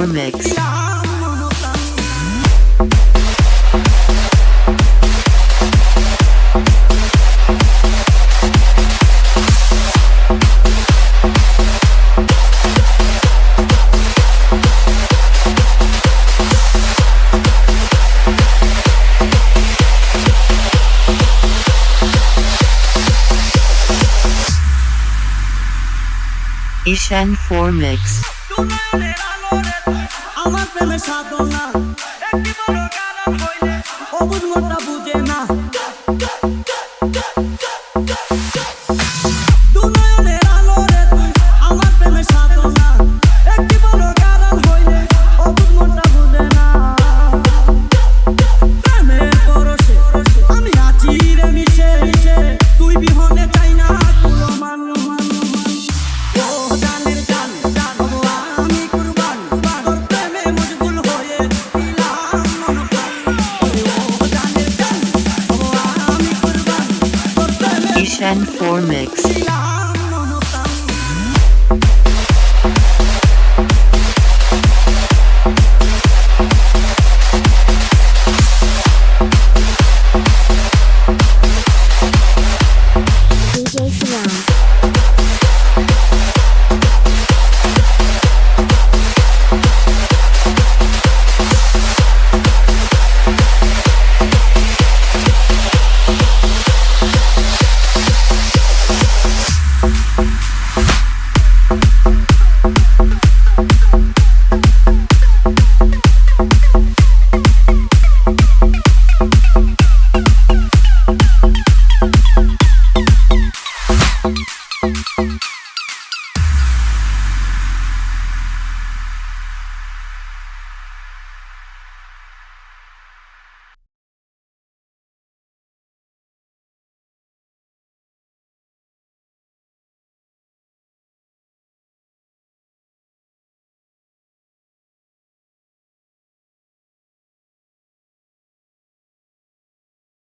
4 Mix. Ishan 4 Mix. আমার প্রেমে সাধনা একটি বড় কারণ হইলে অবুঝ মনটা বুঝে না দুনয়নের আলো রে তুই আমার প্রেমে সাধনা একটি বড় কারণ হইলে অবুঝ মনটা বুঝে না প্রেমের পরশে আমি আছি রে মিশে তুই বিহনে চাই না তুলো মান ও জানের জান আমি কুরবান তোর প্রেমে মজবুল হয়ে দিলাম মন প্রাণ ও জানের জান আমি কুরবান তোর প্রেমে Ishan 4 Mix. দিলাম